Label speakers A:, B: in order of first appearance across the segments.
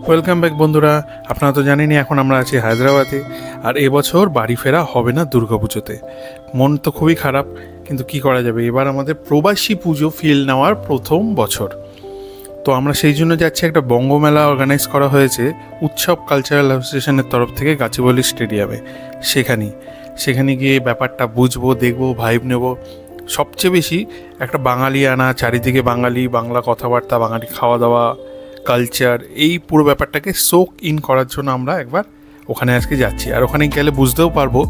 A: Welcome back বন্ধুরা। আপনারা তো জানেনই এখন আমরা আছি হায়দ্রাবাদে, আর এবছর বাড়ি ফেরা হবে না দুর্গাপুজোতে। মন তো খুবই খারাপ, কিন্তু কি করা যাবে, এবার আমাদের প্রবাসী পুজো ফিল নেওয়ার প্রথম বছর। তো আমরা সেই জন্য যাচ্ছি, একটা বঙ্গমেলা অর্গানাইজ করা হয়েছে উৎসব কালচারাল অ্যাসোসিয়েশনের তরফ থেকে গাছিবলি স্টেডিয়ামে। সেখানে গিয়ে ব্যাপারটা বুঝবো, দেখবো, ভাইব নেব। সবচেয়ে বেশি একটা বাঙালি আনা, চারিদিকে বাঙালি, বাংলা কথাবার্তা, বাঙালি খাওয়া দাওয়া, কালচার, এই পুরো ব্যাপারটাকে সোক ইন করার জন্য আমরা একবার ওখানে আজকে যাচ্ছি। আর ওখানে গেলে বুঝতেও পারবো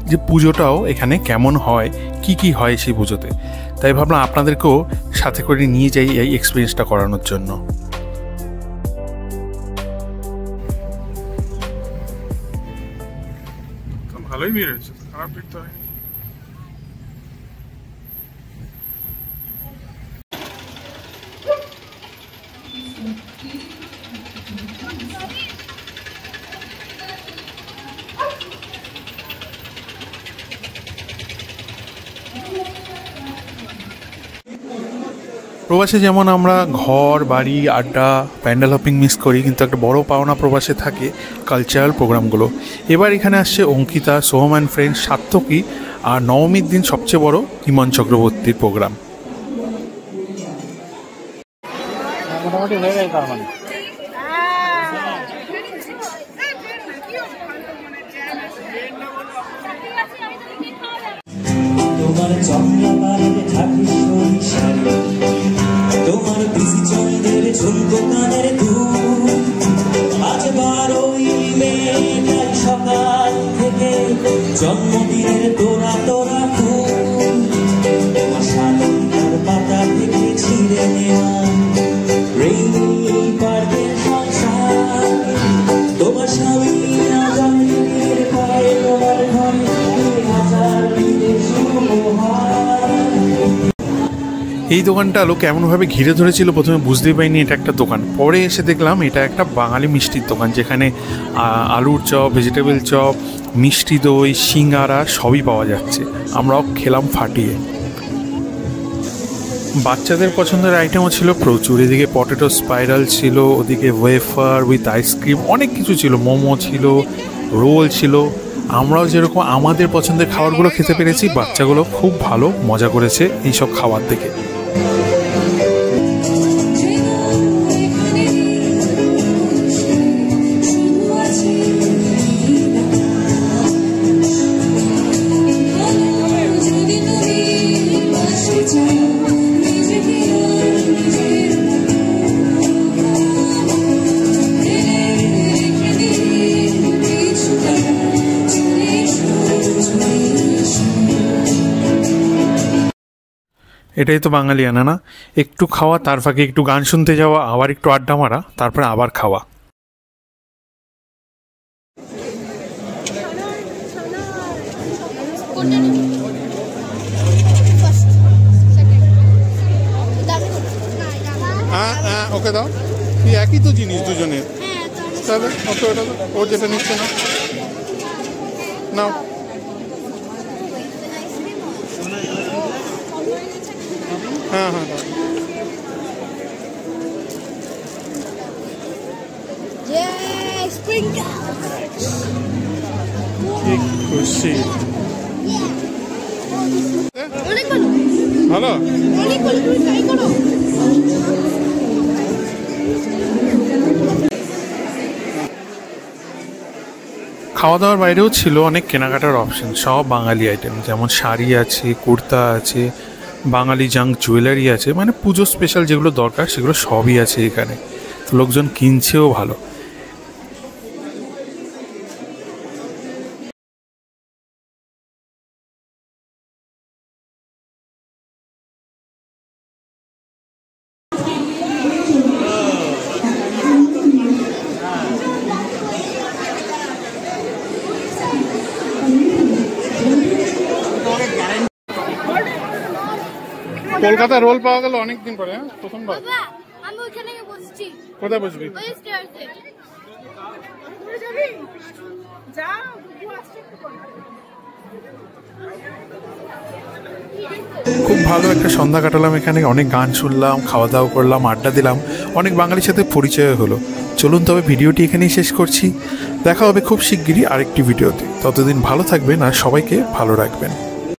A: যে পুজোটাও এখানে কেমন হয়, কি হয় সেই পুজোতে। তাই ভাবলাম আপনাদেরকেও সাথে করে নিয়ে যাই এই এক্সপিরিয়েন্সটা করানোর জন্য। ভালোই ভিড় হয়েছে, খারাপ ভিড় তো হয়নি। প্রবাসে যেমন আমরা ঘর বাড়ি আড্ডা প্যান্ডেল হপিং মিস করি, কিন্তু একটা বড় পাওনা প্রবাসে থাকে কালচারাল প্রোগ্রামগুলো। এবার এখানে আসছে অঙ্কিতা, সোহম অ্যান্ড ফ্রেন্ডস, সার্থকী, আর নবমীর দিন সবচেয়ে বড় ইমন চক্রবর্তীর প্রোগ্রাম। মোটামুটি হয়ে গেছে তার মানে।
B: তোমার চন্দ্রবাড়িতে থাকি সরিষারে, তোমার পিসি চন্দ্রের ঝুমকো কানের দুল। আজ 12ই মে, তাই সকাল থেকে জন্মদিনের তোরা তোরা ফুল। তোমার শালিকার পাতা থেকে ছিঁড়ে নেওয়া পার্কের সংসার, তোমার স্বামী আজানের পায়ে তোমার ঘরে হাজার
A: এই দোকানটা লোক এমনভাবে ঘিরে ধরেছিল, প্রথমে বুঝতেই পারিনি এটা একটা দোকান। পরে এসে দেখলাম এটা একটা বাঙালি মিষ্টির দোকান, যেখানে আলুর চপ, ভেজিটেবল চপ, মিষ্টি দই, সিঙ্গারা সবই পাওয়া যাচ্ছে। আমরাও খেলাম ফাটিয়ে। বাচ্চাদের পছন্দের আইটেমও ছিল প্রচুর। এদিকে পটেটো স্পাইরাল ছিল, ওদিকে ওয়েফার উইথ আইসক্রিম, অনেক কিছু ছিল, মোমো ছিল, রোল ছিল। আমরাও যেরকম আমাদের পছন্দের খাবারগুলো খেতে পেরেছি, বাচ্চাগুলো খুব ভালো মজা করেছে এইসব খাবার দেখে। এটাই তো বাঙালি আনা না, একটু খাওয়া, তার ফাঁকে একটু গান শুনতে যাওয়া, আবার একটু আড্ডা মারা, তারপরে আবার খাওয়া। ওকে দাও, একই তো জিনিস দুজনের, তাহলে ও যেটা নিচ্ছে না নাও। হ্যাঁ হ্যাঁ খুশি, ভালো। খাওয়া দাওয়ার বাইরেও ছিল অনেক কেনাকাটার অপশন, সব বাঙালি আইটেম, যেমন শাড়ি আছে, কুর্তা আছে, বাঙালি জাঙ্ক জুয়েলারি আছে, মানে পুজো স্পেশাল যেগুলো দরকার সেগুলো সবই আছে এখানে। তো লোকজন কিনছেও ভালো। কলকাতা রোল পাওয়া গেল অনেকদিন পরে, প্রথমবার।
C: আমি ওখানে বসছি।
A: কোথায় বসবি?
C: ওই স্টেয়ারসে।
A: খুব ভালো একটা সন্ধ্যা কাটালাম এখানে, অনেক গান শুনলাম, খাওয়া দাওয়া করলাম, আড্ডা দিলাম, অনেক বাঙালির সাথে পরিচয় হলো। চলুন তবে ভিডিওটি এখানেই শেষ করছি। দেখা হবে খুব শিগগিরই আরেকটি ভিডিওতে। ততদিন ভালো থাকবেন আর সবাইকে ভালো রাখবেন।